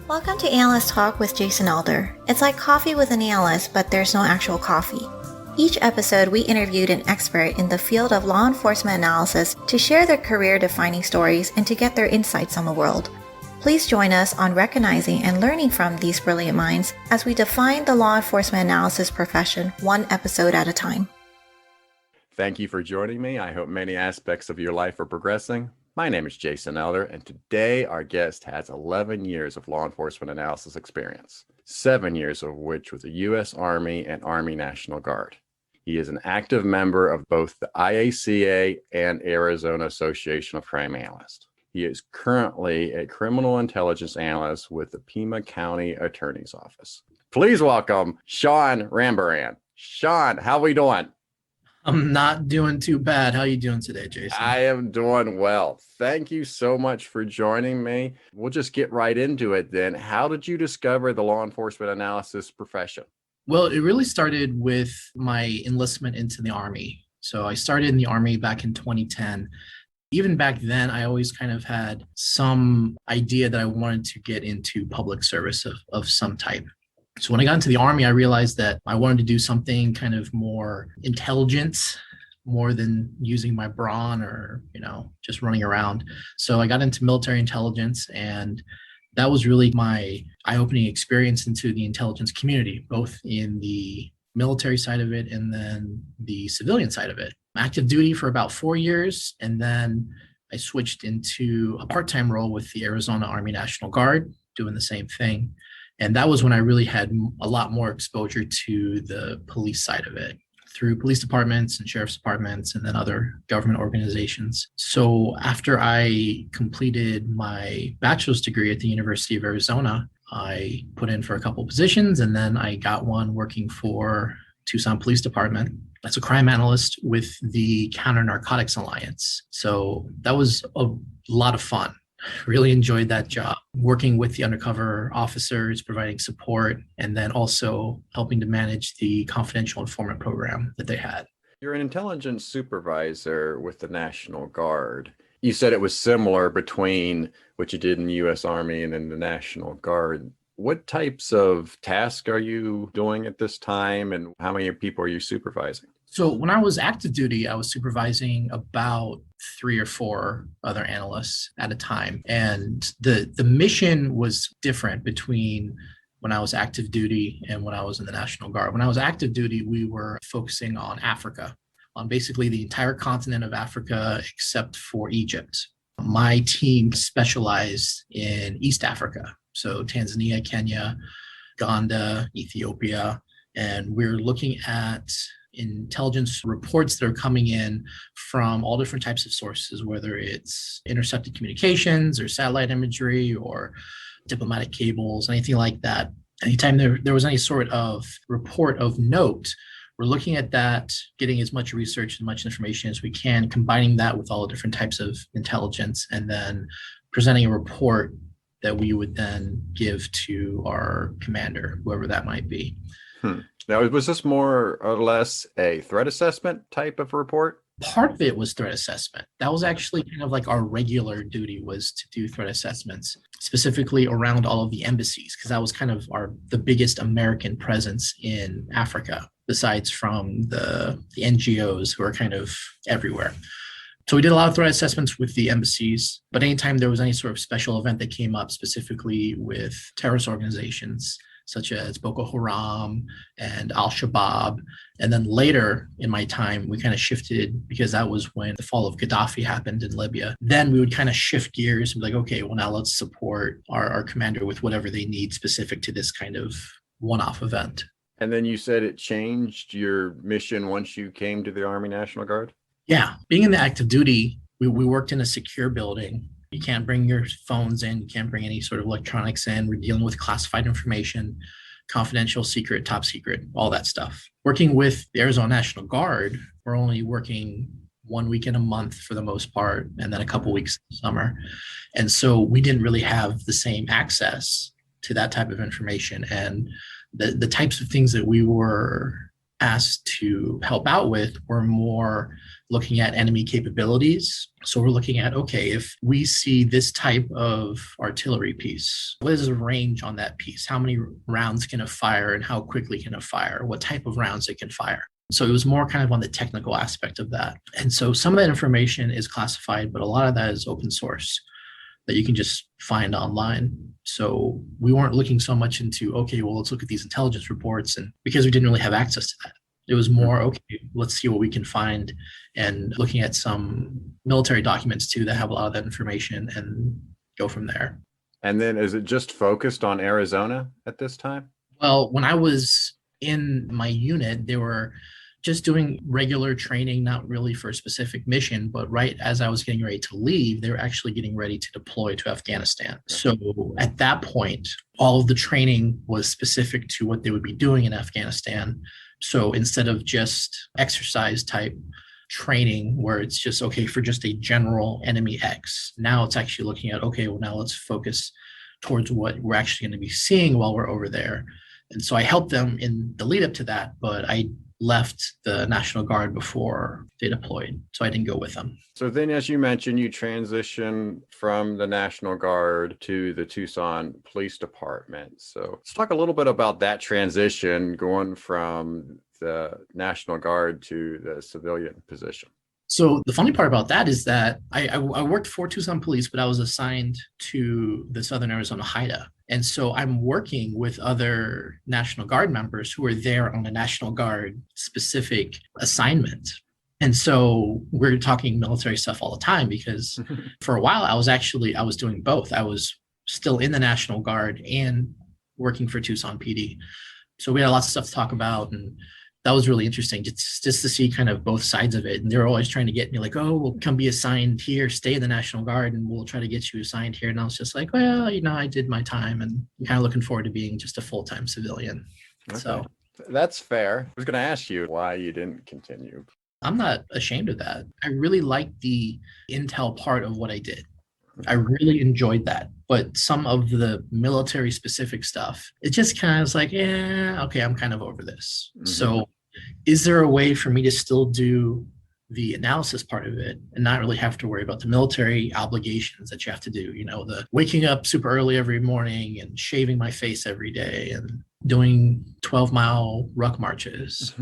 Welcome to Analyst Talk with Jason Elder. It's like coffee with an analyst, but there's no actual coffee. Each episode, we interviewed an expert in the field of law enforcement analysis to share their career-defining stories and to get their insights on the world. Please join us on recognizing and learning from these brilliant minds as we define the law enforcement analysis profession one episode at a time. Thank you for joining me. I hope many aspects of your life are progressing. My name is Jason Elder, and today our guest has 11 years of law enforcement analysis experience, 7 years of which with the U.S. Army and Army National Guard. He is an active member of both the IACA and Arizona Association of Crime Analysts. He is currently a criminal intelligence analyst with the Pima County Attorney's Office. Please welcome Sean Rambaran. Sean, how are we doing? I'm not doing too bad. How are you doing today, Jason? I am doing well. Thank you so much for joining me. We'll just get right into it then. How did you discover the law enforcement analysis profession? Well, it really started with my enlistment into the Army. So I started in the Army back in 2010. Even back then, I always kind of had some idea that I wanted to get into public service of some type. So when I got into the Army, I realized that I wanted to do something kind of more intelligence, more than using my brawn or, just running around. So I got into military intelligence, and that was really my eye-opening experience into the intelligence community, both in the military side of it and then the civilian side of it. Active duty for about 4 years, and then I switched into a part-time role with the Arizona Army National Guard, doing the same thing. And that was when I really had a lot more exposure to the police side of it through police departments and sheriff's departments and then other government organizations. So after I completed my bachelor's degree at the University of Arizona, I put in for a couple of positions, and then I got one working for Tucson Police Department as a crime analyst with the Counter Narcotics Alliance. So that was a lot of fun. Really enjoyed that job, working with the undercover officers, providing support, and then also helping to manage the confidential informant program that they had. You're an intelligence supervisor with the National Guard. You said it was similar between what you did in the U.S. Army and in the National Guard. What types of tasks are you doing at this time, and how many people are you supervising? So when I was active duty, I was supervising about 3 or 4 other analysts at a time. And the mission was different between when I was active duty and when I was in the National Guard. When I was active duty, we were focusing on Africa, on basically the entire continent of Africa except for Egypt. My team specialized in East Africa, so Tanzania, Kenya, Uganda, Ethiopia, and we're looking at intelligence reports that are coming in from all different types of sources, whether it's intercepted communications or satellite imagery or diplomatic cables, anything like that. Anytime there was any sort of report of note, we're looking at that, getting as much research, as much information as we can, combining that with all the different types of intelligence, and then presenting a report that we would then give to our commander, whoever that might be. Now, was this more or less a threat assessment type of report? Part of it was threat assessment. That was actually kind of like our regular duty, was to do threat assessments, specifically around all of the embassies, because that was kind of the biggest American presence in Africa, besides from the NGOs who are kind of everywhere. So we did a lot of threat assessments with the embassies, but anytime there was any sort of special event that came up, specifically with terrorist organizations, such as Boko Haram and Al-Shabaab. And then later in my time, we kind of shifted, because that was when the fall of Gaddafi happened in Libya. Then we would kind of shift gears and be like, okay, well, now let's support our commander with whatever they need specific to this kind of one-off event. And then you said it changed your mission once you came to the Army National Guard? Yeah, being in the active duty, we worked in a secure building. You can't bring your phones in. You can't bring any sort of electronics in. We're dealing with classified information, confidential, secret, top secret, all that stuff. Working with the Arizona National Guard, we're only working 1 week in a month for the most part, and then a couple weeks in the summer. And so we didn't really have the same access to that type of information. And the types of things that we were asked to help out with were more looking at enemy capabilities. So we're looking at, okay, if we see this type of artillery piece, what is the range on that piece? How many rounds can it fire and how quickly can it fire? What type of rounds it can fire? So it was more kind of on the technical aspect of that. And so some of that information is classified, but a lot of that is open source that you can just find online. So we weren't looking so much into, okay, well, let's look at these intelligence reports. And because we didn't really have access to that, it was more, okay, let's see what we can find, and looking at some military documents too that have a lot of that information and go from there. And then is it just focused on Arizona at this time? Well, when I was in my unit, they were just doing regular training, not really for a specific mission, but right as I was getting ready to leave, they were actually getting ready to deploy to Afghanistan. So at that point, all of the training was specific to what they would be doing in Afghanistan. So instead of just exercise type training where it's just, okay, for just a general enemy X, now it's actually looking at, okay, well, now let's focus towards what we're actually going to be seeing while we're over there. And so I helped them in the lead up to that, but I left the National Guard before they deployed, so I didn't go with them. So then, as you mentioned, you transitioned from the National Guard to the Tucson Police Department. So let's talk a little bit about that transition going from the National Guard to the civilian position. So the funny part about that is that I worked for Tucson Police, but I was assigned to the Southern Arizona HIDA. And so I'm working with other National Guard members who are there on a National Guard specific assignment. And so we're talking military stuff all the time because for a while I was doing both. I was still in the National Guard and working for Tucson PD. So we had lots of stuff to talk about, and that was really interesting just to see kind of both sides of it. And they were always trying to get me like, oh, well, come be assigned here, stay in the National Guard, and we'll try to get you assigned here. And I was just like, well, I did my time, and I'm kind of looking forward to being just a full-time civilian. Okay. So that's fair. I was going to ask you why you didn't continue. I'm not ashamed of that. I really liked the intel part of what I did. I really enjoyed that. But some of the military specific stuff, it just kind of was like, yeah, okay, I'm kind of over this. Mm-hmm. So is there a way for me to still do the analysis part of it and not really have to worry about the military obligations that you have to do? The waking up super early every morning and shaving my face every day and doing 12-mile ruck marches.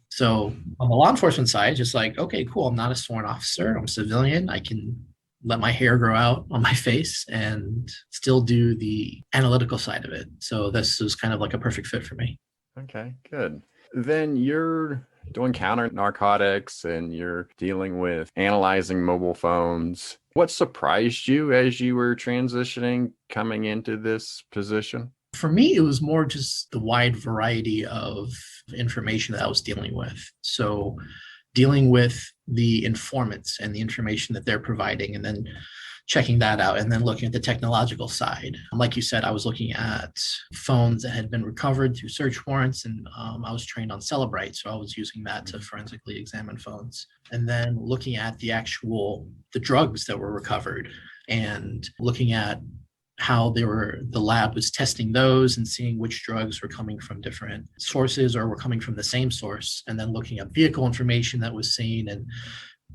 So on the law enforcement side, just like, okay, cool. I'm not a sworn officer. I'm a civilian. I can let my hair grow out on my face and still do the analytical side of it. So this was kind of like a perfect fit for me. Okay, good. Then you're doing counter narcotics and you're dealing with analyzing mobile phones. What surprised you as you were transitioning coming into this position? For me, it was more just the wide variety of information that I was dealing with. So dealing with the informants and the information that they're providing, and then checking that out, and then looking at the technological side. Like you said, I was looking at phones that had been recovered through search warrants, and I was trained on Celebrite, so I was using that to forensically examine phones. And then looking at the drugs that were recovered, and looking at how the lab was testing those and seeing which drugs were coming from different sources or were coming from the same source, and then looking at vehicle information that was seen and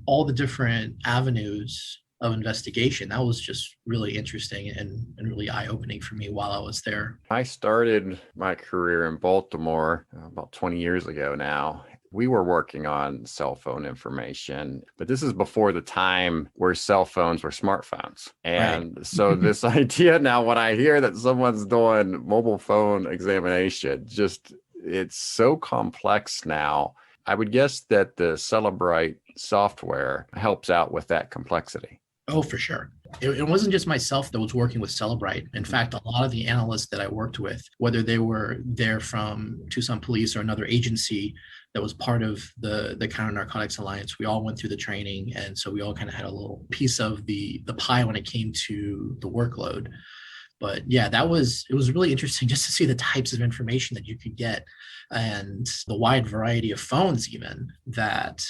all the different avenues of investigation. That was just really interesting and really eye-opening for me while I was there. I started my career in Baltimore about 20 years ago now. We were working on cell phone information, but this is before the time where cell phones were smartphones. And right. So this idea now, when I hear that someone's doing mobile phone examination, it's so complex now. I would guess that the Celebrite software helps out with that complexity. Oh, for sure. It wasn't just myself that was working with Celebrite. In fact, a lot of the analysts that I worked with, whether they were there from Tucson Police or another agency that was part of the Counter Narcotics Alliance, we all went through the training. And so we all kind of had a little piece of the pie when it came to the workload. But yeah, it was really interesting just to see the types of information that you could get and the wide variety of phones even that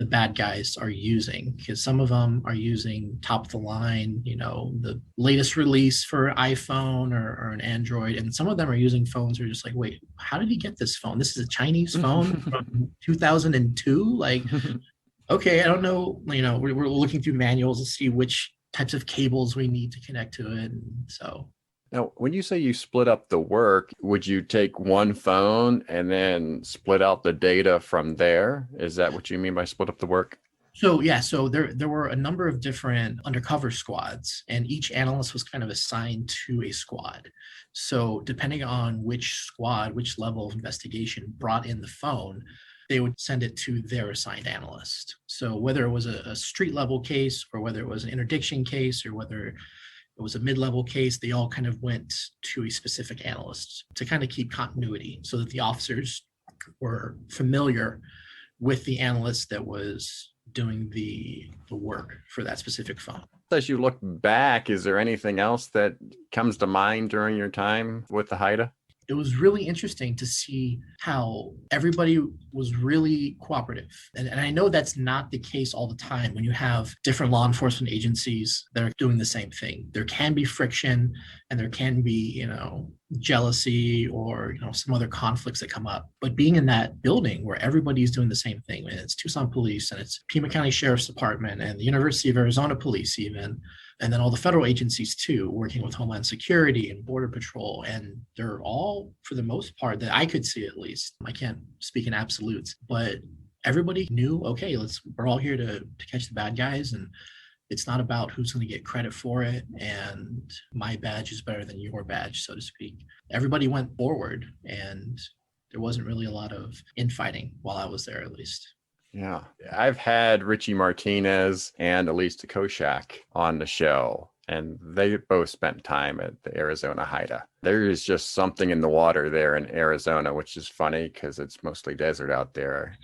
the bad guys are using, because some of them are using top of the line, the latest release for iPhone or an Android. And some of them are using phones who are just like, wait, how did he get this phone? This is a Chinese phone from 2002. Like, okay, I don't know. We're looking through manuals to see which types of cables we need to connect to it. And so now, when you say you split up the work, would you take one phone and then split out the data from there? Is that what you mean by split up the work? So there were a number of different undercover squads, and each analyst was kind of assigned to a squad. So depending on which squad, which level of investigation brought in the phone, they would send it to their assigned analyst. So whether it was a street level case, or whether it was an interdiction case, or whether it was a mid-level case, they all kind of went to a specific analyst to kind of keep continuity so that the officers were familiar with the analyst that was doing the work for that specific phone. As you look back, is there anything else that comes to mind during your time with the HIDA? It was really interesting to see how everybody was really cooperative. And I know that's not the case all the time when you have different law enforcement agencies that are doing the same thing. There can be friction, and there can be, jealousy or, some other conflicts that come up. But being in that building where everybody's doing the same thing, and it's Tucson Police, and it's Pima County Sheriff's Department, and the University of Arizona Police even, and then all the federal agencies too, working with Homeland Security and Border Patrol. And they're all, for the most part, that I could see at least, I can't speak in absolutes, but everybody knew, okay, we're all here to catch the bad guys. And it's not about who's going to get credit for it, and my badge is better than your badge, so to speak. Everybody went forward, and there wasn't really a lot of infighting while I was there, at least. Yeah, I've had Richie Martinez and Elise Koshak on the show, and they both spent time at the Arizona HIDA. There is just something in the water there in Arizona, which is funny because it's mostly desert out there.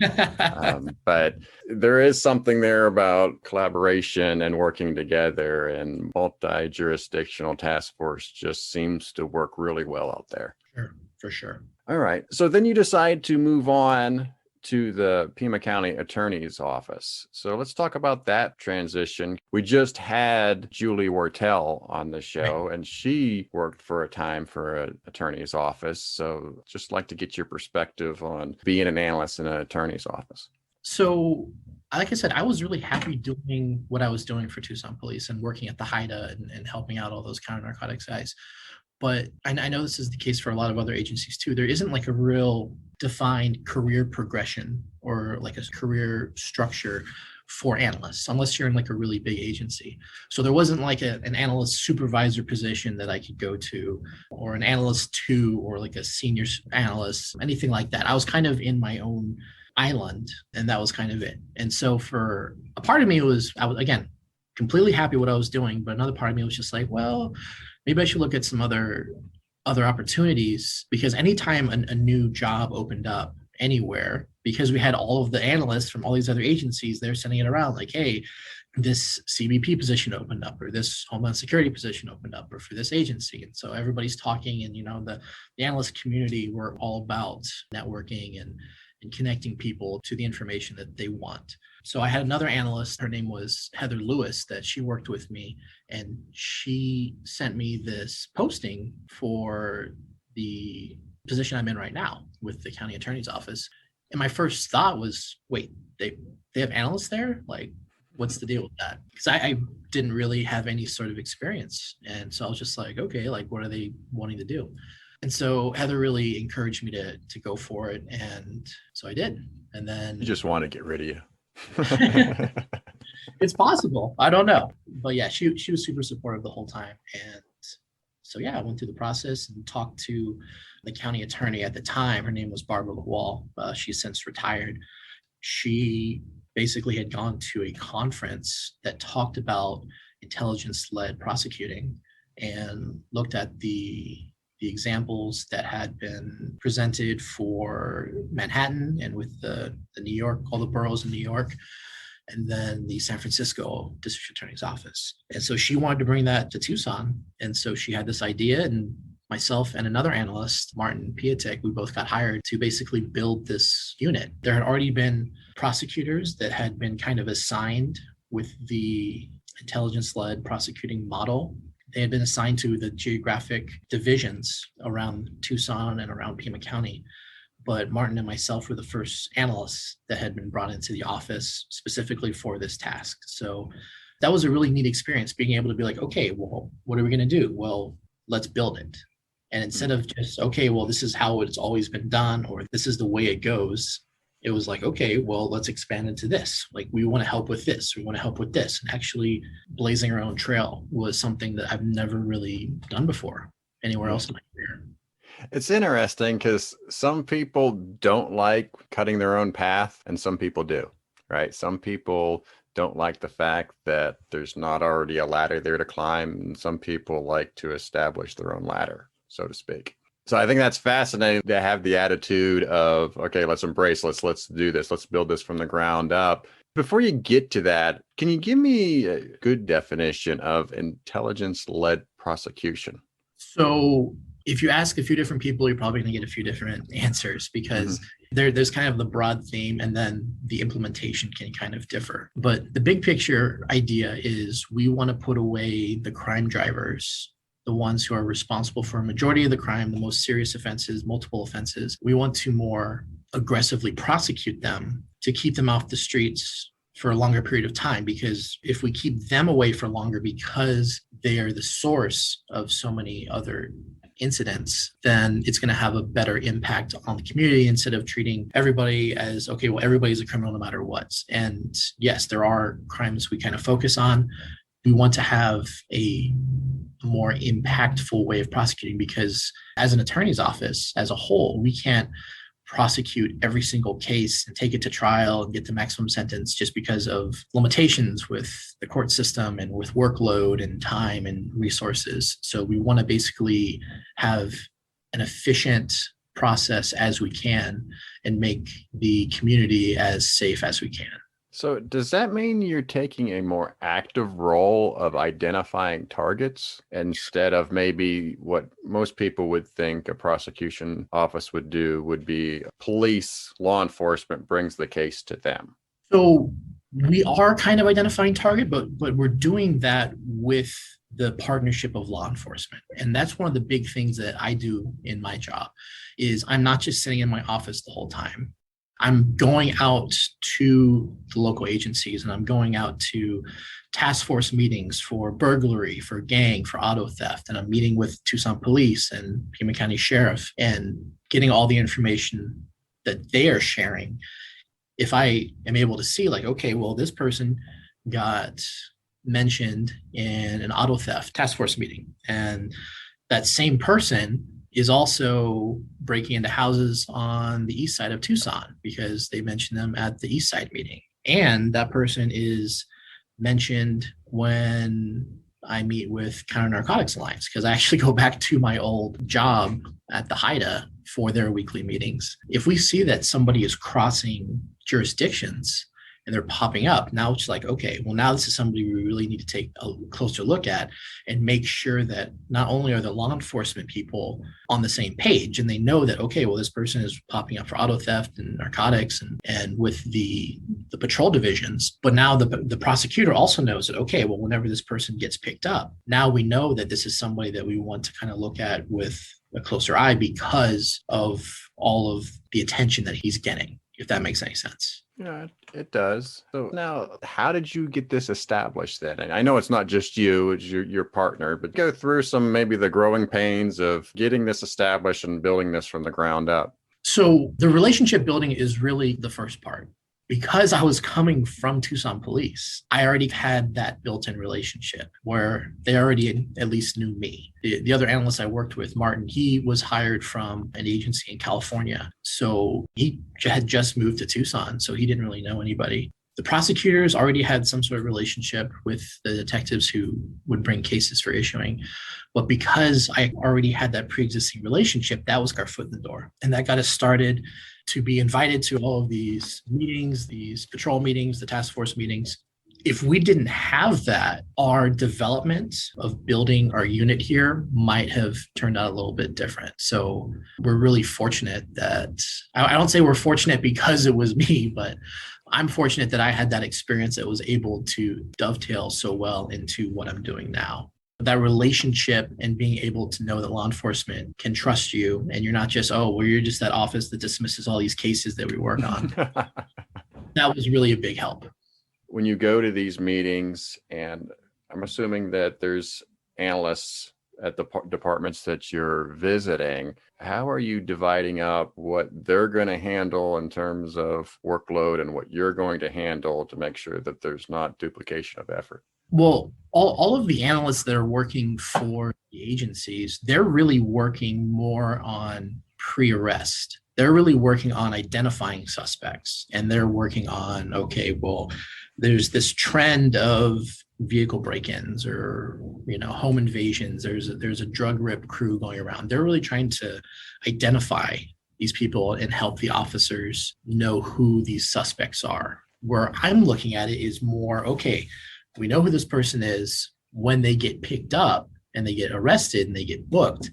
But there is something there about collaboration and working together, and multi-jurisdictional task force just seems to work really well out there. Sure, for sure. All right. So then you decide to move on to the Pima County Attorney's Office. So let's talk about that transition. We just had Julie Wortell on the show, and she worked for a time for an attorney's office. So just like to get your perspective on being an analyst in an attorney's office. So, like I said, I was really happy doing what I was doing for Tucson Police and working at the HIDA and helping out all those counter narcotics guys. But I know this is the case for a lot of other agencies too. There isn't like a real defined career progression or like a career structure for analysts, unless you're in like a really big agency. So there wasn't like an analyst supervisor position that I could go to, or an analyst 2, or like a senior analyst, anything like that. I was kind of in my own island, and that was kind of it. And so for a part of me I was again completely happy what I was doing, but another part of me was just like, well, maybe I should look at some other opportunities, because anytime a new job opened up anywhere, because we had all of the analysts from all these other agencies, they're sending it around like, hey, this CBP position opened up, or this Homeland Security position opened up, or for this agency. And so everybody's talking, and the analyst community, we're all about networking and connecting people to the information that they want. So I had another analyst, her name was Heather Lewis, that she worked with me, and she sent me this posting for the position I'm in right now with the county attorney's office. And my first thought was, wait, they have analysts there? Like, what's the deal with that? Because I didn't really have any sort of experience. And so I was just like, okay, like, what are they wanting to do? And so Heather really encouraged me to go for it. And so I did. And then You just want to get rid of you. It's possible. I don't know. But yeah, she was super supportive the whole time. And so yeah, I went through the process and talked to the county attorney at the time. Her name was Barbara Lawal. She's since retired. She basically had gone to a conference that talked about intelligence-led prosecuting and looked at the examples that had been presented for Manhattan and with the New York, all the boroughs in New York, and then the San Francisco District Attorney's Office. And so she wanted to bring that to Tucson. And so she had this idea, and myself and another analyst, Martin Piatek, we both got hired to basically build this unit. There had already been prosecutors that had been kind of assigned with the intelligence-led prosecuting model. They had been assigned to the geographic divisions around Tucson and around Pima County. But Martin and myself were the first analysts that had been brought into the office specifically for this task. So that was a really neat experience, being able to be like, okay, well, what are we going to do? Well, let's build it. And instead of just, okay, well, this is how it's always been done, or this is the way it goes, it was like, okay, well, let's expand into this. Like, we want to help with this. We want to help with this. And actually blazing our own trail was something that I've never really done before anywhere else in my career. It's interesting because some people don't like cutting their own path and some people do, right? Some people don't like the fact that there's not already a ladder there to climb. And some people like to establish their own ladder, so to speak. So I think that's fascinating to have the attitude of, okay, let's embrace, let's do this. Let's build this from the ground up. Before you get to that, can you give me a good definition of intelligence-led prosecution? So if you ask a few different people, you're probably going to get a few different answers, because there's kind of the broad theme and then the implementation can kind of differ. But the big picture idea is we want to put away the crime drivers, the ones who are responsible for a majority of the crime, the most serious offenses, multiple offenses. We want to more aggressively prosecute them to keep them off the streets for a longer period of time, because if we keep them away for longer because they are the source of so many other incidents, then it's going to have a better impact on the community, instead of treating everybody as, okay, well, everybody's a criminal no matter what. And yes, there are crimes we kind of focus on. We want to have a more impactful way of prosecuting, because as an attorney's office as a whole, we can't prosecute every single case and take it to trial and get the maximum sentence just because of limitations with the court system and with workload and time and resources. So we want to basically have an efficient process as we can and make the community as safe as we can. So does that mean you're taking a more active role of identifying targets instead of maybe what most people would think a prosecution office would do would be police, law enforcement brings the case to them? So we are kind of identifying target, but we're doing that with the partnership of law enforcement. And that's one of the big things that I do in my job is I'm not just sitting in my office the whole time. I'm going out to the local agencies and I'm going out to task force meetings for burglary, for gang, for auto theft. And I'm meeting with Tucson Police and Pima County Sheriff and getting all the information that they are sharing. If I am able to see like, okay, well, this person got mentioned in an auto theft task force meeting, and that same person is also breaking into houses on the east side of Tucson because they mentioned them at the east side meeting. And that person is mentioned when I meet with Counter Narcotics Alliance, because I actually go back to my old job at the HIDA for their weekly meetings. If we see that somebody is crossing jurisdictions and they're popping up, now it's like, okay, well, now this is somebody we really need to take a closer look at and make sure that not only are the law enforcement people on the same page and they know that, okay, well, this person is popping up for auto theft and narcotics and with the patrol divisions, but now the prosecutor also knows that, okay, well, whenever this person gets picked up, now we know that this is somebody that we want to kind of look at with a closer eye because of all of the attention that he's getting, if that makes any sense. Yeah, it does. So now, how did you get this established then? And I know it's not just you, it's your partner, but go through some, maybe the growing pains of getting this established and building this from the ground up. So the relationship building is really the first part. Because I was coming from Tucson Police, I already had that built-in relationship where they already at least knew me. The other analyst I worked with, Martin, he was hired from an agency in California. So he had just moved to Tucson, so he didn't really know anybody. The prosecutors already had some sort of relationship with the detectives who would bring cases for issuing. But because I already had that pre-existing relationship, that was our foot in the door. And that got us started to be invited to all of these meetings, these patrol meetings, the task force meetings. If we didn't have that, our development of building our unit here might have turned out a little bit different. So we're really fortunate that, I don't say we're fortunate because it was me, but I'm fortunate that I had that experience that was able to dovetail so well into what I'm doing now. That relationship and being able to know that law enforcement can trust you and you're not just, oh, well, you're just that office that dismisses all these cases that we work on. That was really a big help. When you go to these meetings, and I'm assuming that there's analysts at the departments that you're visiting, how are you dividing up what they're going to handle in terms of workload and what you're going to handle to make sure that there's not duplication of effort? Well, all of the analysts that are working for the agencies, they're really working more on pre-arrest. They're really working on identifying suspects, and they're working on, okay, well, there's this trend of vehicle break-ins or home invasions. There's a drug rip crew going around. They're really trying to identify these people and help the officers know who these suspects are. Where I'm looking at it is more, okay, we know who this person is. When they get picked up and they get arrested and they get booked,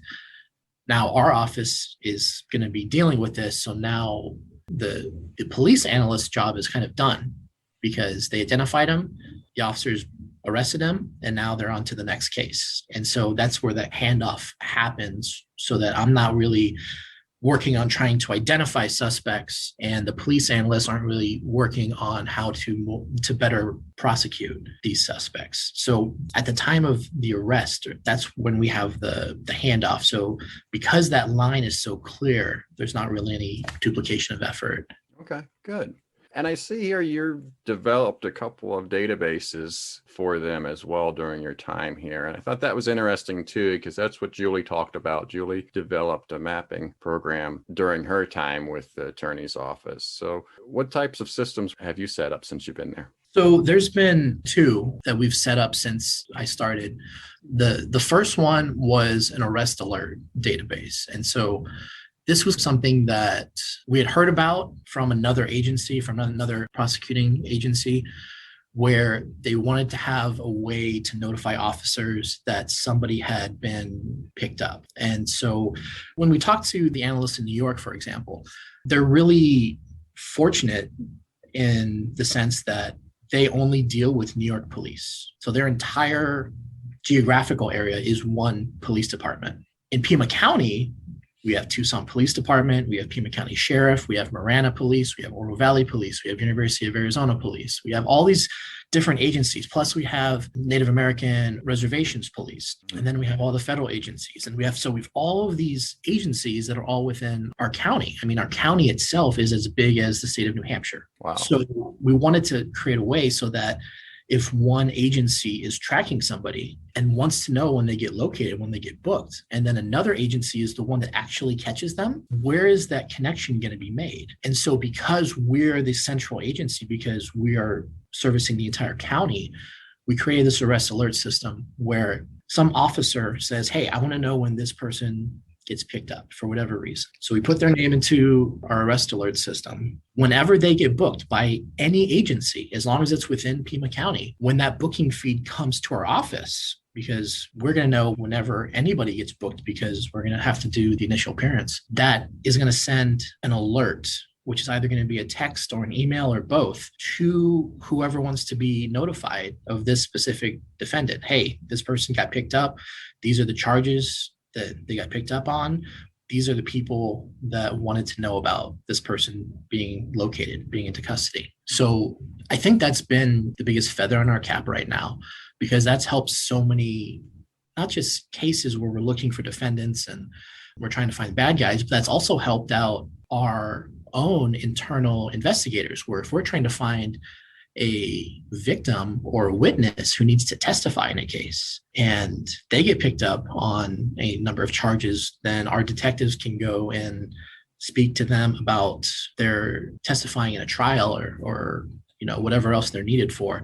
now our office is going to be dealing with this. So now the police analyst job is kind of done because they identified him, the officers arrested him, and now they're on to the next case. And so that's where that handoff happens, so that I'm not really working on trying to identify suspects, and the police analysts aren't really working on how to better prosecute these suspects. So at the time of the arrest, that's when we have the handoff. So because that line is so clear, there's not really any duplication of effort. Okay, good. And I see here you've developed a couple of databases for them as well during your time here. And I thought that was interesting too, because that's what Julie talked about. Julie developed a mapping program during her time with the attorney's office. So what types of systems have you set up since you've been there? So there's been two that we've set up since I started. The first one was an arrest alert database. And so this was something that we had heard about from another agency, from another prosecuting agency, where they wanted to have a way to notify officers that somebody had been picked up. And so when we talked to the analysts in New York, for example, they're really fortunate in the sense that they only deal with New York police. So their entire geographical area is one police department. In Pima County, we have Tucson Police Department, we have Pima County Sheriff, we have Marana Police, we have Oro Valley Police, we have University of Arizona Police. We have all these different agencies. Plus we have Native American Reservations Police. And then we have all the federal agencies. And we've all of these agencies that are all within our county. I mean, our county itself is as big as the state of New Hampshire. Wow. So we wanted to create a way so that if one agency is tracking somebody and wants to know when they get located, when they get booked, and then another agency is the one that actually catches them, where is that connection going to be made? And so because we're the central agency, because we are servicing the entire county, we created this arrest alert system where some officer says, hey, I want to know when this person gets picked up for whatever reason. So we put their name into our arrest alert system. Whenever they get booked by any agency, as long as it's within Pima County, when that booking feed comes to our office, because we're going to know whenever anybody gets booked, because we're going to have to do the initial appearance, that is going to send an alert, which is either going to be a text or an email or both, to whoever wants to be notified of this specific defendant. Hey, this person got picked up. These are the charges that they got picked up on. These are the people that wanted to know about this person being located, being into custody. So I think that's been the biggest feather in our cap right now, because that's helped so many, not just cases where we're looking for defendants and we're trying to find bad guys, but that's also helped out our own internal investigators, where if we're trying to find a victim or a witness who needs to testify in a case and they get picked up on a number of charges, then our detectives can go and speak to them about their testifying in a trial or whatever else they're needed for.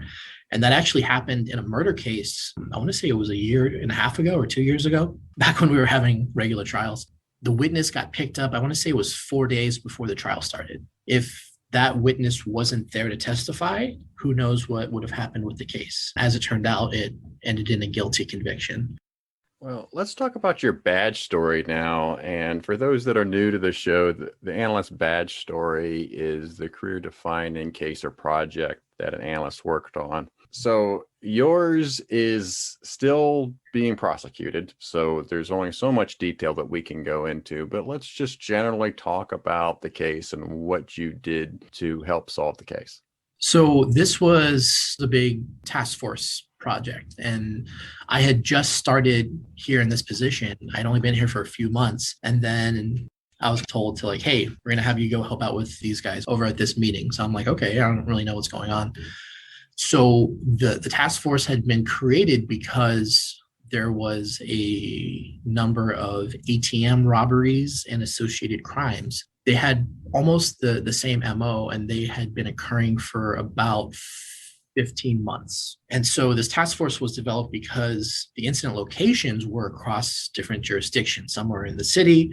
And that actually happened in a murder case. I want to say it was a year and a half ago or 2 years ago, back when we were having regular trials. The witness got picked up, I want to say it was 4 days before the trial started. If that witness wasn't there to testify, who knows what would have happened with the case. As it turned out, it ended in a guilty conviction. Well, let's talk about your badge story now. And for those that are new to the show, the analyst badge story is the career-defining case or project that an analyst worked on. So yours is still being prosecuted. So there's only so much detail that we can go into, but let's just generally talk about the case and what you did to help solve the case. So this was the big task force project. And I had just started here in this position. I'd only been here for a few months. And then I was told to hey, we're going to have you go help out with these guys over at this meeting. So I'm like, okay, I don't really know what's going on. So the task force had been created because there was a number of ATM robberies and associated crimes. They had almost the same MO, and they had been occurring for about 15 months. And so this task force was developed because the incident locations were across different jurisdictions. Some were in the city,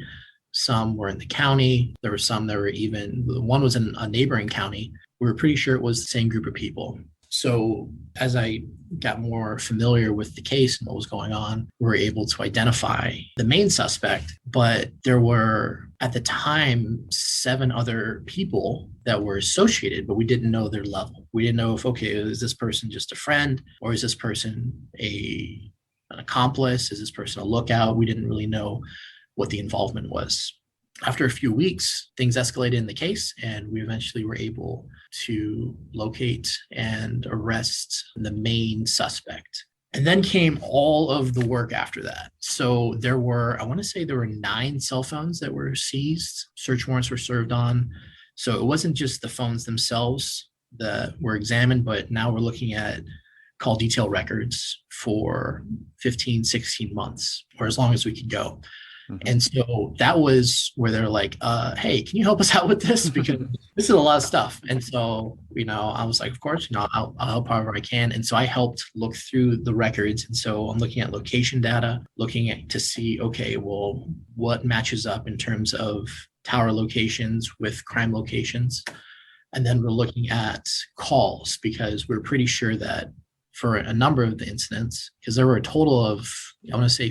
some were in the county. There were some that were even, one was in a neighboring county. We were pretty sure it was the same group of people. So as I got more familiar with the case and what was going on, we were able to identify the main suspect, but there were at the time 7 other people that were associated, but we didn't know their level. We didn't know if, okay, is this person just a friend, or is this person an accomplice? Is this person a lookout? We didn't really know what the involvement was. After a few weeks, things escalated in the case, and we eventually were able to locate and arrest the main suspect. And then came all of the work after that. So there were, I want to say there were 9 cell phones that were seized. Search warrants were served on. So it wasn't just the phones themselves that were examined, but now we're looking at call detail records for 15, 16 months, or as long as we could go. And so that was where they're like, hey, can you help us out with this? Because this is a lot of stuff. And so, I was like, of course, I'll help however I can. And so I helped look through the records. And so I'm looking at location data, looking at to see, okay, well, what matches up in terms of tower locations with crime locations. And then we're looking at calls, because we're pretty sure that for a number of the incidents, because there were a total of, I want to say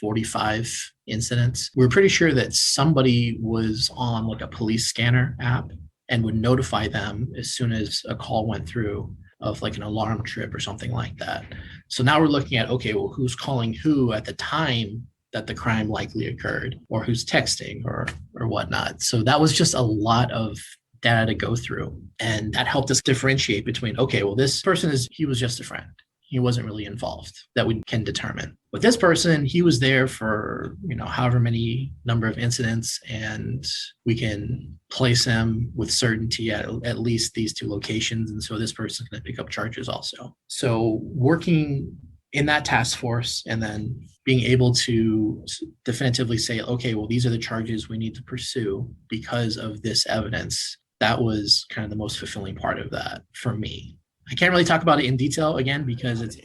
45 incidents. We're pretty sure that somebody was on a police scanner app and would notify them as soon as a call went through of an alarm trip or something like that. So now we're looking at, okay, well, who's calling who at the time that the crime likely occurred, or who's texting or whatnot. So that was just a lot of data to go through. And that helped us differentiate between, okay, well, this person he was just a friend. He wasn't really involved, that we can determine. With this person, he was there for, however many number of incidents, and we can place him with certainty at least these 2 locations. And so this person's going to pick up charges also. So working in that task force and then being able to definitively say, okay, well, these are the charges we need to pursue because of this evidence. That was kind of the most fulfilling part of that for me. I can't really talk about it in detail again, because it's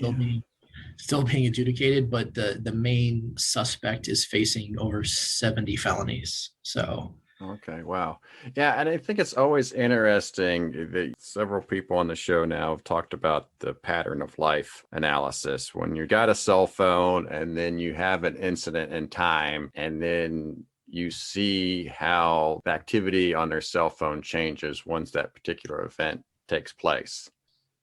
still being adjudicated, but the main suspect is facing over 70 felonies. So. Okay. Wow. Yeah. And I think it's always interesting that several people on the show now have talked about the pattern of life analysis. When you got a cell phone and then you have an incident in time, and then you see how the activity on their cell phone changes once that particular event takes place.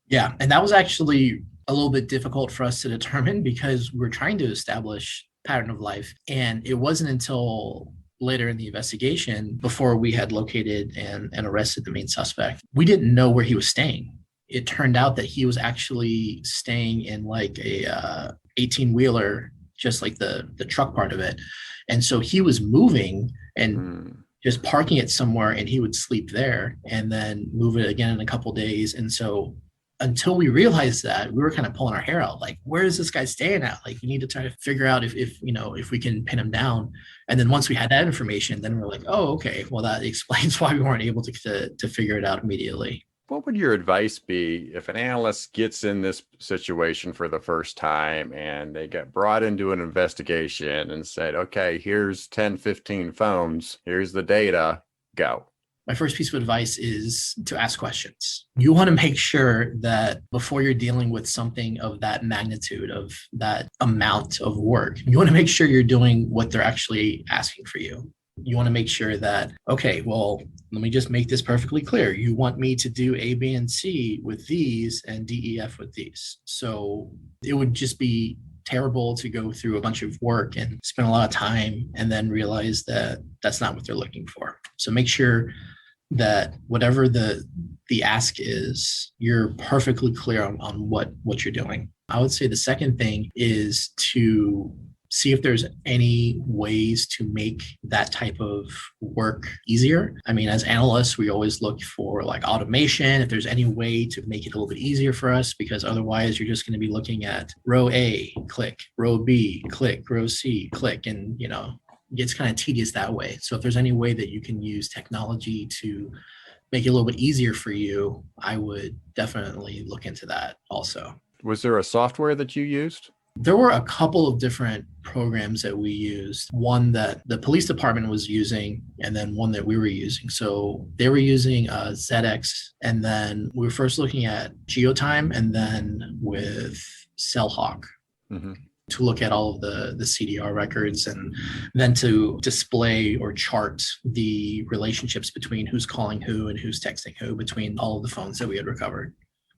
Yeah, and that was actually a little bit difficult for us to determine, because we're trying to establish pattern of life. And it wasn't until later in the investigation, before we had located and arrested the main suspect, we didn't know where he was staying. It turned out that he was actually staying in a 18-wheeler, just like the truck part of it. And so he was moving and just parking it somewhere, and he would sleep there and then move it again in a couple of days. And so until we realized that, we were kind of pulling our hair out, where is this guy staying at? We need to try to figure out if we can pin him down. And then once we had that information, then we're like, oh, okay, well, that explains why we weren't able to figure it out immediately. What would your advice be if an analyst gets in this situation for the first time and they get brought into an investigation and said, okay, here's 10, 15 phones, here's the data, go? My first piece of advice is to ask questions. You want to make sure that before you're dealing with something of that magnitude, of that amount of work, you want to make sure you're doing what they're actually asking for you. You want to make sure that, okay, well, let me just make this perfectly clear. You want me to do A, B, and C with these and D, E, F with these. So it would just be terrible to go through a bunch of work and spend a lot of time and then realize that that's not what they're looking for. So make sure that whatever the ask is, you're perfectly clear on what you're doing. I would say the second thing is to see if there's any ways to make that type of work easier. I mean, as analysts, we always look for like automation, if there's any way to make it a little bit easier for us, because otherwise you're just going to be looking at row A, click, row B, click, row C, click, and it gets kind of tedious that way. So if there's any way that you can use technology to make it a little bit easier for you, I would definitely look into that also. Was there a software that you used? There were a couple of different programs that we used. One that the police department was using, and then one that we were using. So they were using ZX, and then we were first looking at GeoTime, and then with Cellhawk to look at all of the CDR records, and then to display or chart the relationships between who's calling who and who's texting who between all of the phones that we had recovered.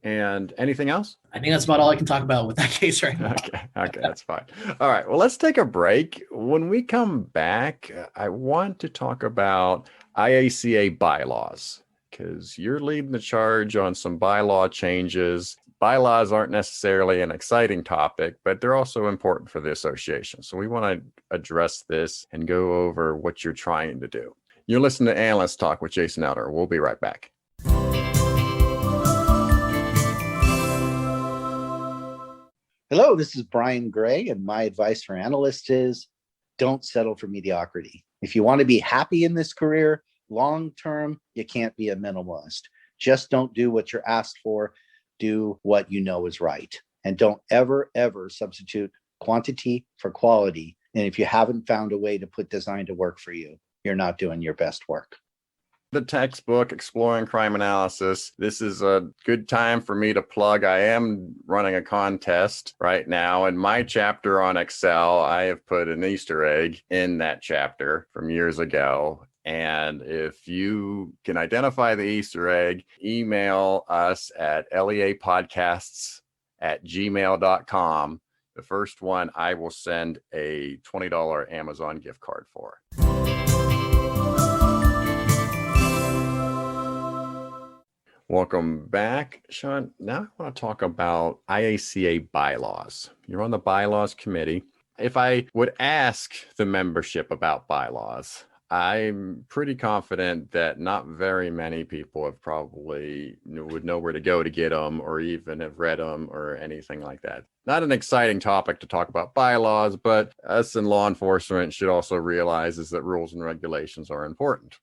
And anything else? I think that's about all I can talk about with that case right now. Okay, that's fine. All right, well, let's take a break. When we come back, I want to talk about IACA bylaws, because you're leading the charge on some bylaw changes. Bylaws aren't necessarily an exciting topic, but they're also important for the association. So we want to address this and go over what you're trying to do. You're listening to Analyst Talk with Jason Elder. We'll be right back. Hello, this is Brian Gray, and my advice for analysts is don't settle for mediocrity. If you want to be happy in this career, long-term, you can't be a minimalist. Just don't do what you're asked for. Do what you know is right. And don't ever, ever substitute quantity for quality. And if you haven't found a way to put design to work for you, you're not doing your best work. The textbook, Exploring Crime Analysis. This is a good time for me to plug. I am running a contest right now. In my chapter on Excel, I have put an Easter egg in that chapter from years ago. And if you can identify the Easter egg, email us at leapodcasts@gmail.com. The first one I will send a $20 Amazon gift card for. Welcome back, Sean. Now I want to talk about IACA bylaws. You're on the bylaws committee. If I would ask the membership about bylaws, I'm pretty confident that not very many people have probably would know where to go to get them, or even have read them or anything like that. Not an exciting topic to talk about bylaws, but us in law enforcement should also realize is that rules and regulations are important.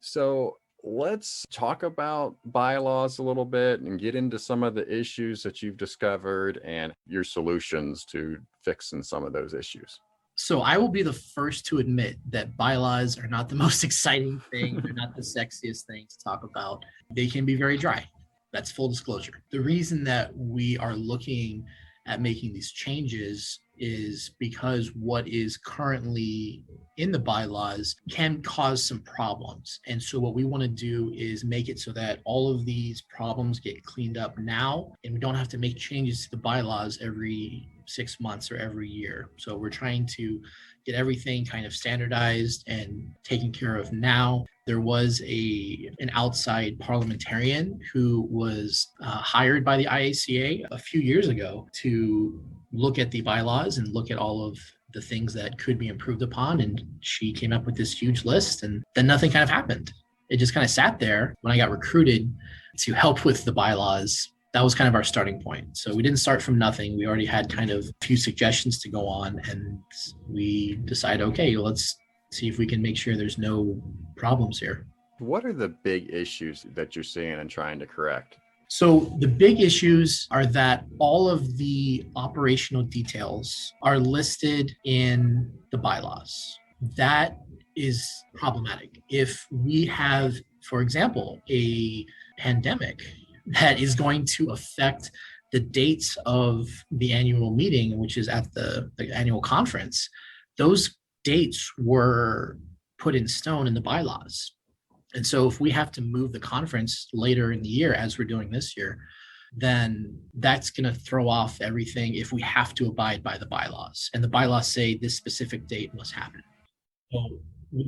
So let's talk about bylaws a little bit and get into some of the issues that you've discovered and your solutions to fixing some of those issues. So I will be the first to admit that bylaws are not the most exciting thing. They're not the sexiest thing to talk about. They can be very dry. That's full disclosure. The reason that we are looking at making these changes is because what is currently in the bylaws can cause some problems. And so what we want to do is make it so that all of these problems get cleaned up now, and we don't have to make changes to the bylaws every 6 months or every year. So we're trying to get everything kind of standardized and taken care of now. There was an outside parliamentarian who was hired by the IACA a few years ago to look at the bylaws and look at all of the things that could be improved upon. And she came up with this huge list, and then nothing kind of happened. It just kind of sat there. When I got recruited to help with the bylaws, that was kind of our starting point. So we didn't start from nothing. We already had kind of a few suggestions to go on, and we decided, okay, let's see if we can make sure there's no problems here. What are the big issues that you're seeing and trying to correct? So the big issues are that all of the operational details are listed in the bylaws. That is problematic. If we have for example, a pandemic that is going to affect the dates of the annual meeting, which is at the annual conference, those dates were put in stone in the bylaws. And so if we have to move the conference later in the year, as we're doing this year, then that's going to throw off everything if we have to abide by the bylaws. And the bylaws say this specific date must happen. So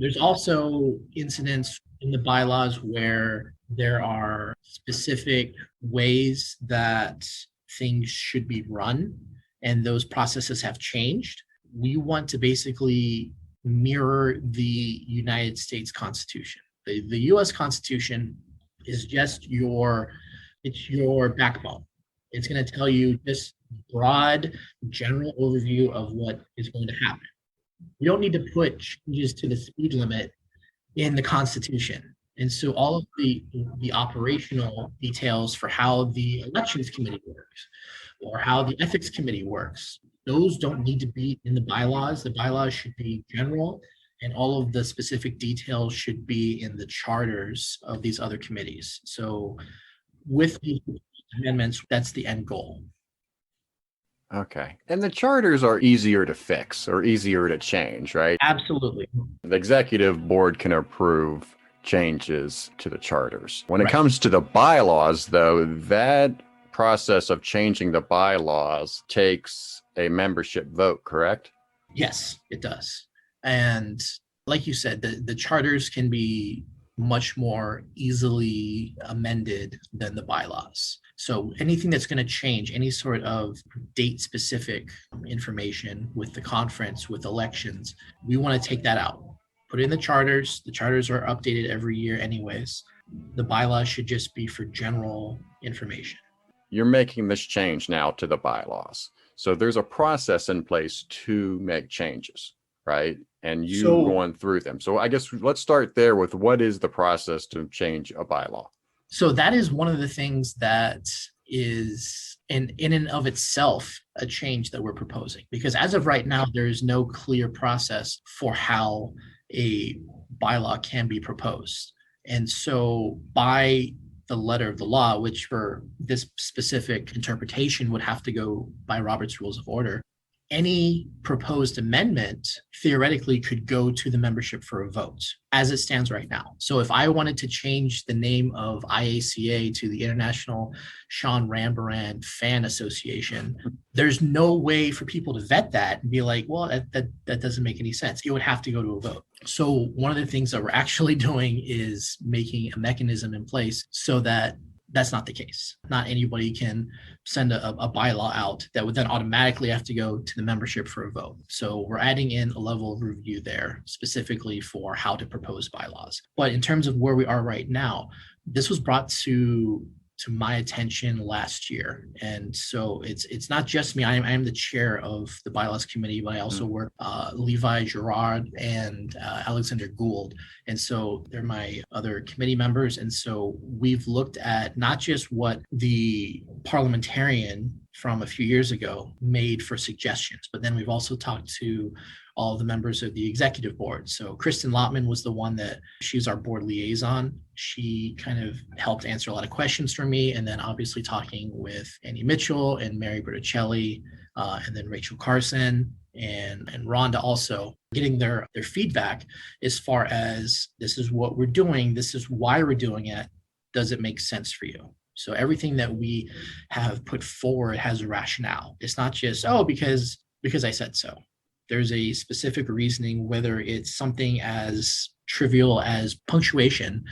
there's also incidents in the bylaws where there are specific ways that things should be run, and those processes have changed. We want to basically mirror the United States Constitution. The US Constitution is just your backbone. It's going to tell you this broad, general overview of what is going to happen. You don't need to put changes to the speed limit in the Constitution. And so all of the operational details for how the elections committee works or how the ethics committee works, those don't need to be in the bylaws. The bylaws should be general, and all of the specific details should be in the charters of these other committees. So with these amendments, that's the end goal. Okay. And the charters are easier to fix or easier to change, right? Absolutely. The executive board can approve changes to the charters. When it Right. comes to the bylaws, though, that process of changing the bylaws takes a membership vote, correct? Yes, it does. And like you said, the charters can be much more easily amended than the bylaws. So anything that's going to change, any sort of date specific information with the conference, with elections, we want to take that out. Put it in the charters. The charters are updated every year anyways. The bylaws should just be for general information. You're making this change now to the bylaws. So there's a process in place to make changes, right? And you going through them. So I guess let's start there with what is the process to change a bylaw? So that is one of the things that is in and of itself a change that we're proposing, because as of right now, there is no clear process for how a bylaw can be proposed. And so by the letter of the law, which for this specific interpretation would have to go by Robert's Rules of Order, any proposed amendment theoretically could go to the membership for a vote as it stands right now. So if I wanted to change the name of IACA to the International Sean Rambaran Fan Association, there's no way for people to vet that and be like, well, that doesn't make any sense. It would have to go to a vote. So one of the things that we're actually doing is making a mechanism in place so that that's not the case. Not anybody can send a bylaw out that would then automatically have to go to the membership for a vote. So we're adding in a level of review there specifically for how to propose bylaws. But in terms of where we are right now, this was brought to my attention last year. And so it's not just me. I am the chair of the bylaws committee, but I also work Levi Gerard and Alexander Gould. And so they're my other committee members. And so we've looked at not just what the parliamentarian from a few years ago made for suggestions, but then we've also talked to all of the members of the executive board. So Kristen Lottman was the one that she's our board liaison. She kind of helped answer a lot of questions for me. And then obviously talking with Annie Mitchell and Mary Berticelli, and then Rachel Carson and Rhonda also, getting their feedback as far as this is what we're doing, this is why we're doing it, does it make sense for you? So everything that we have put forward has a rationale. It's not just, because I said so. There's a specific reasoning, whether it's something as trivial as punctuation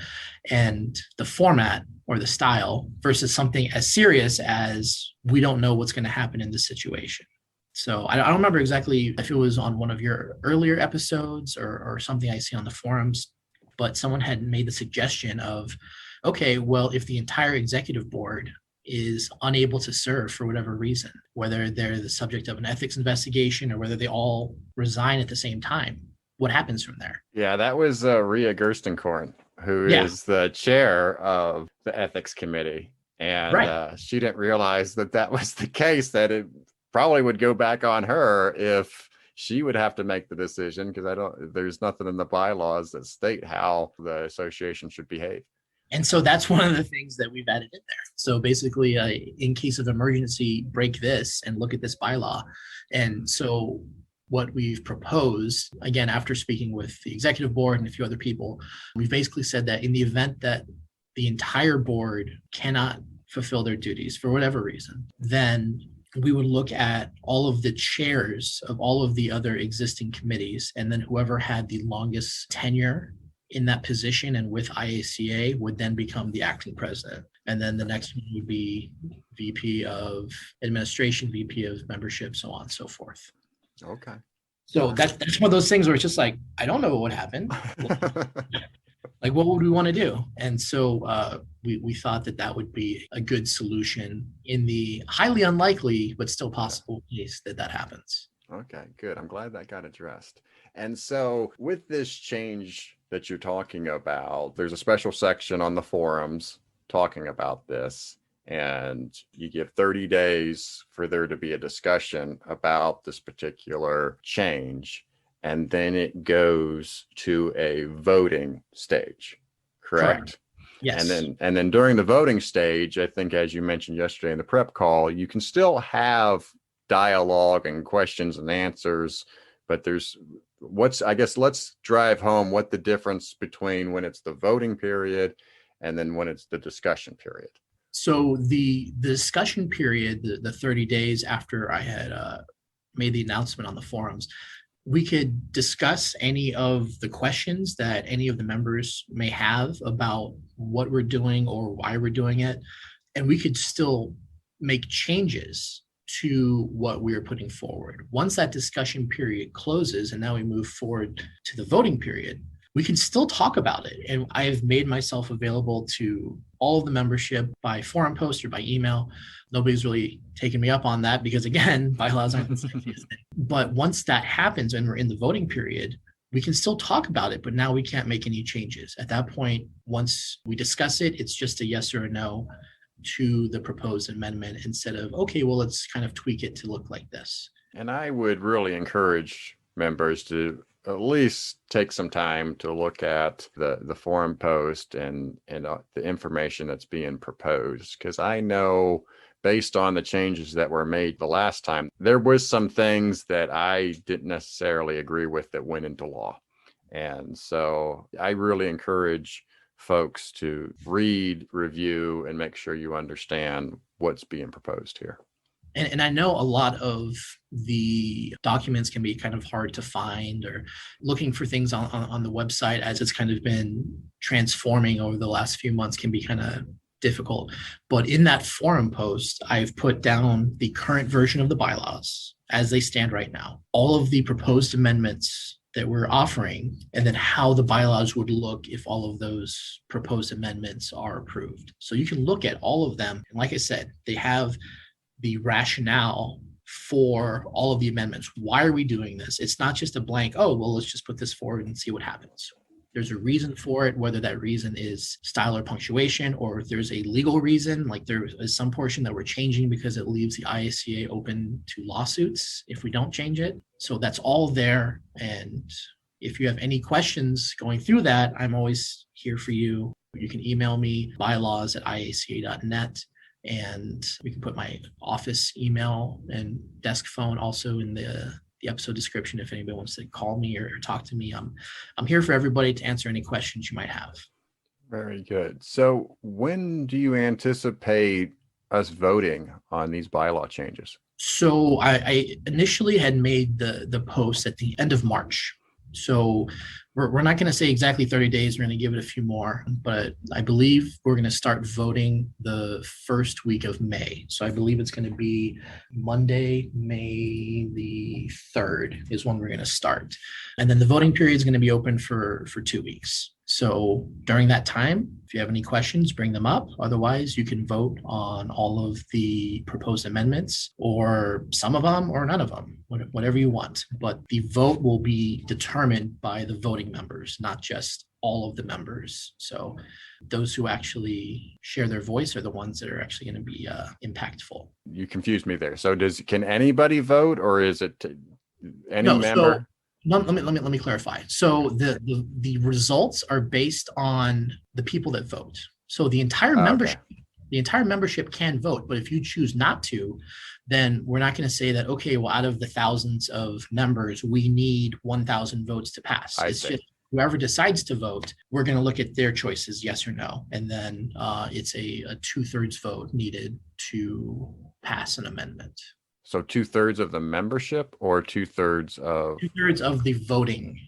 and the format or the style versus something as serious as we don't know what's going to happen in this situation. So I don't remember exactly if it was on one of your earlier episodes or something I see on the forums, but someone had made the suggestion of, okay, well, if the entire executive board is unable to serve for whatever reason, whether they're the subject of an ethics investigation or whether they all resign at the same time, what happens from there? Yeah, that was Ria Gerstenkorn, who is the chair of the ethics committee. And she didn't realize that was the case, that it probably would go back on her if she would have to make the decision, because there's nothing in the bylaws that state how the association should behave. And so that's one of the things that we've added in there. So basically, in case of emergency, break this and look at this bylaw. And so what we've proposed, again, after speaking with the executive board and a few other people, we've basically said that in the event that the entire board cannot fulfill their duties for whatever reason, then we would look at all of the chairs of all of the other existing committees, and then whoever had the longest tenure in that position and with IACA would then become the acting president. And then the next one would be VP of administration, VP of membership, so on and so forth. Okay. So that's one of those things where it's just like, I don't know what would happen. Like, what would we want to do? And so we thought that would be a good solution in the highly unlikely, but still possible case that happens. Okay, good. I'm glad that got addressed. And so with this change that you're talking about, there's a special section on the forums talking about this, and you give 30 days for there to be a discussion about this particular change. And then it goes to a voting stage, correct? Yes. And then during the voting stage, I think, as you mentioned yesterday in the prep call, you can still have dialogue and questions and answers, but let's drive home what the difference between when it's the voting period and then when it's the discussion period. So the discussion period, the 30 days after I had made the announcement on the forums, we could discuss any of the questions that any of the members may have about what we're doing or why we're doing it. And we could still make changes to what we're putting forward. Once that discussion period closes and now we move forward to the voting period, we can still talk about it. And I have made myself available to all of the membership by forum post or by email. Nobody's really taken me up on that because, again, bylaws aren't the same. But once that happens and we're in the voting period, we can still talk about it, but now we can't make any changes. At that point, once we discuss it, it's just a yes or a no to the proposed amendment instead of, okay, well, let's kind of tweak it to look like this. And I would really encourage members to at least take some time to look at the forum post and the information that's being proposed. Because I know, based on the changes that were made the last time, there was some things that I didn't necessarily agree with that went into law. And so I really encourage folks to read, review, and make sure you understand what's being proposed here. And I know a lot of the documents can be kind of hard to find, or looking for things on the website as it's kind of been transforming over the last few months can be kind of difficult. But in that forum post, I've put down the current version of the bylaws as they stand right now, all of the proposed amendments that we're offering, and then how the bylaws would look if all of those proposed amendments are approved. So you can look at all of them. And like I said, they have the rationale for all of the amendments. Why are we doing this? It's not just a blank, oh, well, let's just put this forward and see what happens. There's a reason for it, whether that reason is style or punctuation, or if there's a legal reason, like there is some portion that we're changing because it leaves the IACA open to lawsuits if we don't change it. So that's all there. And if you have any questions going through that, I'm always here for you. You can email me, bylaws@iaca.net. And we can put my office email and desk phone also in the episode description if anybody wants to call me or talk to me. I'm here for everybody to answer any questions you might have. Very good. So when do you anticipate us voting on these bylaw changes? So I initially had made the post at the end of March. So we're not going to say exactly 30 days. We're going to give it a few more, but I believe we're going to start voting the first week of May. So I believe it's going to be Monday, May the 3rd is when we're going to start. And then the voting period is going to be open for 2 weeks. So during that time, if you have any questions, bring them up. Otherwise, you can vote on all of the proposed amendments, or some of them or none of them, whatever you want. But the vote will be determined by the voting members, not just all of the members. So those who actually share their voice are the ones that are actually going to be impactful. You confused me there. So can anybody vote, or is it any member? No, let me clarify. So the results are based on the people that vote. So the entire Okay. membership can vote, but if you choose not to, then we're not going to say that, okay, well, out of the thousands of members, we need 1,000 votes to pass. I It's see. just whoever decides to vote, we're going to look at their choices, yes or no. And then it's a 2/3 vote needed to pass an amendment. So 2/3 of the membership or 2/3 of 2/3 of the voting.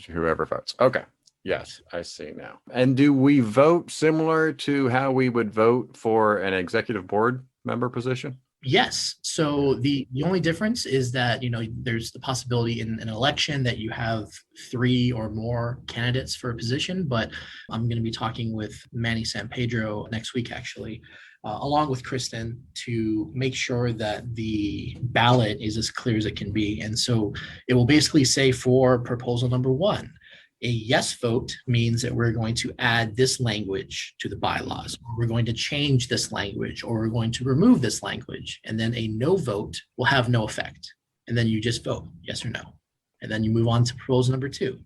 whoever votes. Okay. Yes, I see now. And do we vote similar to how we would vote for an executive board member position? Yes. So the only difference is that, there's the possibility in an election that you have 3 or more candidates for a position, but I'm going to be talking with Manny San Pedro next week, actually, along with Kristen, to make sure that the ballot is as clear as it can be. And so it will basically say for proposal number 1, a yes vote means that we're going to add this language to the bylaws, or we're going to change this language, or we're going to remove this language. And then a no vote will have no effect. And then you just vote yes or no. And then you move on to proposal number 2,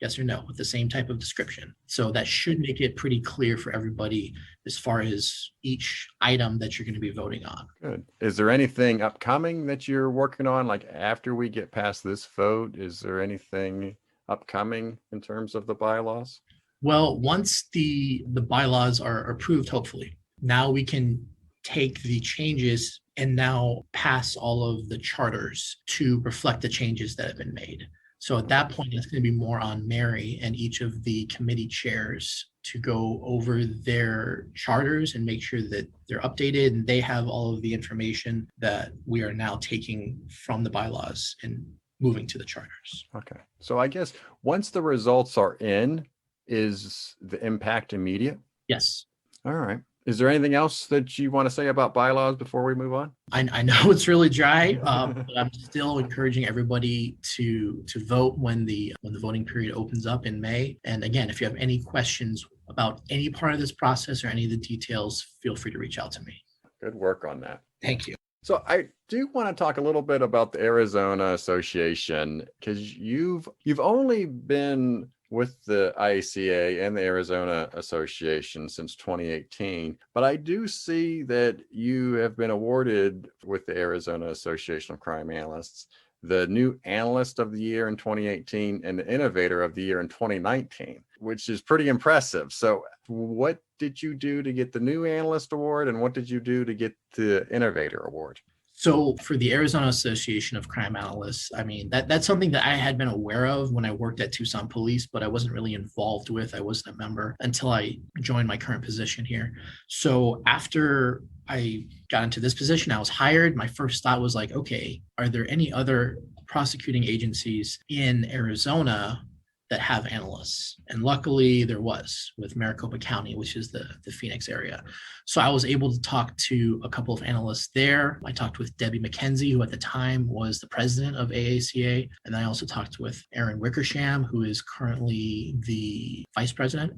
yes or no, with the same type of description. So that should make it pretty clear for everybody as far as each item that you're going to be voting on. Good. Is there anything upcoming that you're working on? Like after we get past this vote, is there anything upcoming in terms of the bylaws? Well, once the bylaws are approved, hopefully, now we can take the changes and now pass all of the charters to reflect the changes that have been made. So at that point, it's going to be more on Mary and each of the committee chairs to go over their charters and make sure that they're updated and they have all of the information that we are now taking from the bylaws and moving to the charters. Okay. So I guess once the results are in, is the impact immediate? Yes. All right. Is there anything else that you want to say about bylaws before we move on? I know it's really dry, but I'm still encouraging everybody to vote when the voting period opens up in May. And again, if you have any questions about any part of this process or any of the details, feel free to reach out to me. Good work on that. Thank you. So I do want to talk a little bit about the Arizona Association, because you've only been with the IACA and the Arizona Association since 2018, but I do see that you have been awarded with the Arizona Association of Crime Analysts the new Analyst of the Year in 2018 and the Innovator of the Year in 2019, which is pretty impressive. So what did you do to get the new Analyst Award, and what did you do to get the Innovator Award? So for the Arizona Association of Crime Analysts, I mean, that's something that I had been aware of when I worked at Tucson Police, but I wasn't really involved with. I wasn't a member until I joined my current position here. So after I got into this position, I was hired. My first thought was like, okay, are there any other prosecuting agencies in Arizona that have analysts? And luckily there was, with Maricopa County, which is the Phoenix area. So I was able to talk to a couple of analysts there. I talked with Debbie McKenzie, who at the time was the president of AACA. And then I also talked with Aaron Wickersham, who is currently the vice president.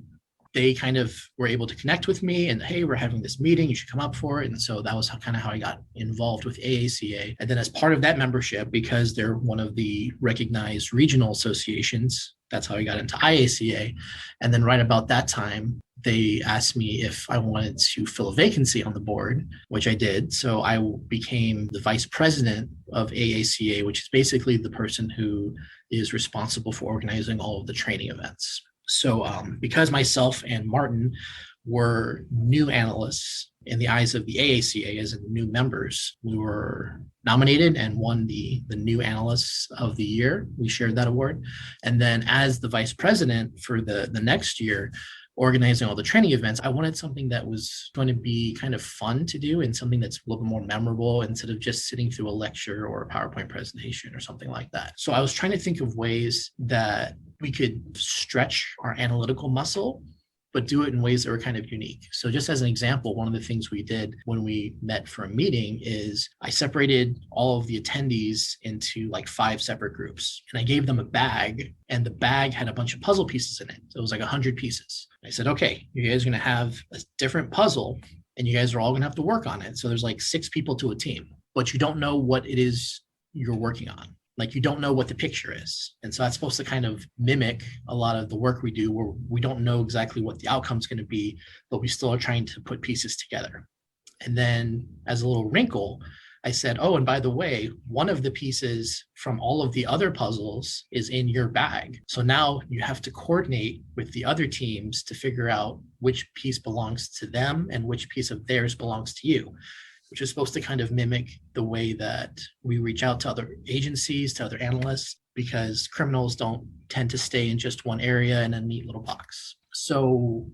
They kind of were able to connect with me and, hey, we're having this meeting, you should come up for it. And so that was kind of how I got involved with AACA. And then as part of that membership, because they're one of the recognized regional associations, that's how I got into IACA. And then right about that time, they asked me if I wanted to fill a vacancy on the board, which I did. So I became the vice president of AACA, which is basically the person who is responsible for organizing all of the training events. So because myself and Martin were new analysts in the eyes of the AACA as new members, we were nominated and won the new Analysts of the Year. We shared that award. And then as the vice president for the next year, organizing all the training events, I wanted something that was going to be kind of fun to do and something that's a little bit more memorable instead of just sitting through a lecture or a PowerPoint presentation or something like that. So I was trying to think of ways that we could stretch our analytical muscle, but do it in ways that were kind of unique. So just as an example, one of the things we did when we met for a meeting is I separated all of the attendees into like 5 separate groups. And I gave them a bag, and the bag had a bunch of puzzle pieces in it. So it was like 100 pieces. I said, okay, you guys are going to have a different puzzle, and you guys are all going to have to work on it. So there's like 6 people to a team, but you don't know what it is you're working on. like you don't know what the picture is. And so that's supposed to kind of mimic a lot of the work we do, where we don't know exactly what the outcome's going to be, but we still are trying to put pieces together. And then as a little wrinkle, I said, oh, and by the way, one of the pieces from all of the other puzzles is in your bag. So now you have to coordinate with the other teams to figure out which piece belongs to them and which piece of theirs belongs to you, which is supposed to kind of mimic the way that we reach out to other agencies, to other analysts, because criminals don't tend to stay in just one area in a neat little box. So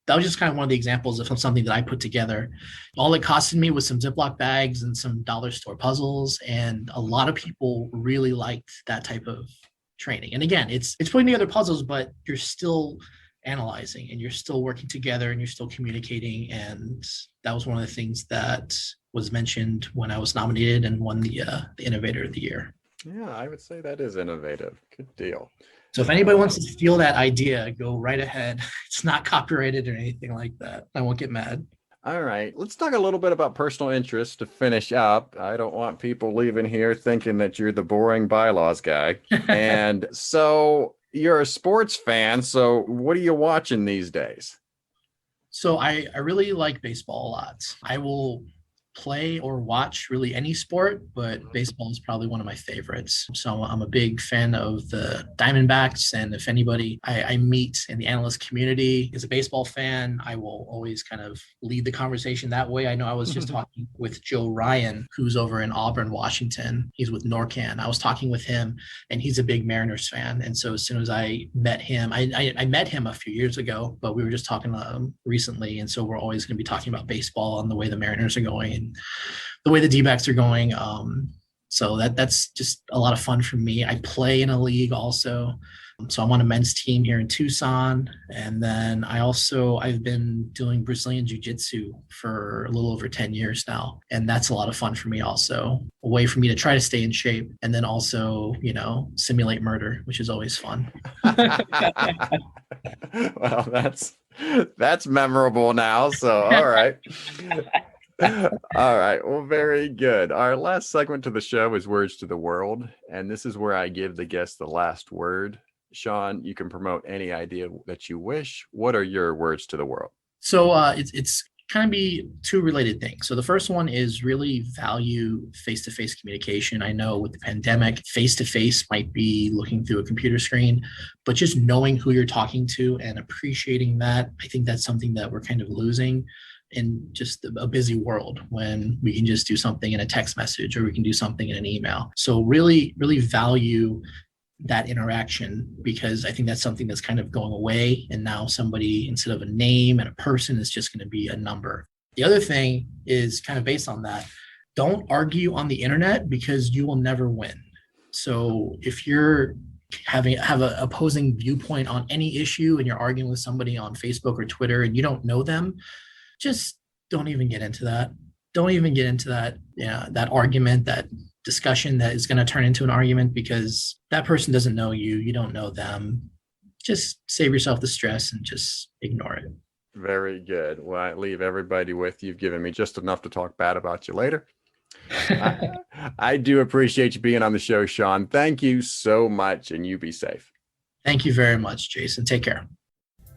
that was just kind of one of the examples of something that I put together. All it costed me was some Ziploc bags and some dollar store puzzles. And a lot of people really liked that type of training. And again, it's putting together puzzles, but you're still analyzing and you're still working together and you're still communicating. And that was one of the things that was mentioned when I was nominated and won the Innovator of the Year. Yeah, I would say that is innovative. Good deal. So if anybody wants to steal that idea, go right ahead. It's not copyrighted or anything like that. I won't get mad. All right. Let's talk a little bit about personal interests to finish up. I don't want people leaving here thinking that you're the boring bylaws guy. And so you're a sports fan. So what are you watching these days? So I really like baseball a lot. I will play or watch really any sport, but baseball is probably one of my favorites. So I'm a big fan of the Diamondbacks, and if anybody I meet in the analyst community is a baseball fan, I will always kind of lead the conversation that way. I know I was just talking with Joe Ryan, who's over in Auburn, Washington. He's with NORCAN. I was talking with him, and he's a big Mariners fan. And so as soon as I met him, I met him a few years ago, but we were just talking recently. And so we're always going to be talking about baseball and the way the Mariners are going and the way the D-backs are going. So that's just a lot of fun for me. I play in a league also. So I'm on a men's team here in Tucson. And then I've been doing Brazilian Jiu-Jitsu for a little over 10 years now. And that's a lot of fun for me also. A way for me to try to stay in shape and then also, simulate murder, which is always fun. Well, that's memorable now. So, all right. All right. Well, very good. Our last segment to the show is Words to the World. And this is where I give the guest the last word. Sean, you can promote any idea that you wish. What are your words to the world? So it's kind of be two related things. So the first one is really value face-to-face communication. I know with the pandemic, face-to-face might be looking through a computer screen, but just knowing who you're talking to and appreciating that, I think that's something that we're kind of losing in just a busy world when we can just do something in a text message or we can do something in an email. So really, really value that interaction, because I think that's something that's kind of going away. And now somebody, instead of a name and a person, is just going to be a number. The other thing is kind of based on that. Don't argue on the internet because you will never win. So if you're have an opposing viewpoint on any issue and you're arguing with somebody on Facebook or Twitter and you don't know them, just don't even get into that. Don't even get into that, that argument, that discussion that is going to turn into an argument, because that person doesn't know you. You don't know them. Just save yourself the stress and just ignore it. Very good. Well, I leave everybody with you've given me just enough to talk bad about you later. I do appreciate you being on the show, Sean. Thank you so much, and you be safe. Thank you very much, Jason. Take care.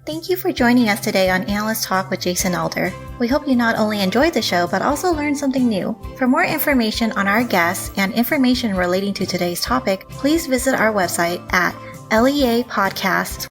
Thank you for joining us today on Analyst Talk with Jason Elder. We hope you not only enjoyed the show, but also learned something new. For more information on our guests and information relating to today's topic, please visit our website at leapodcast.com.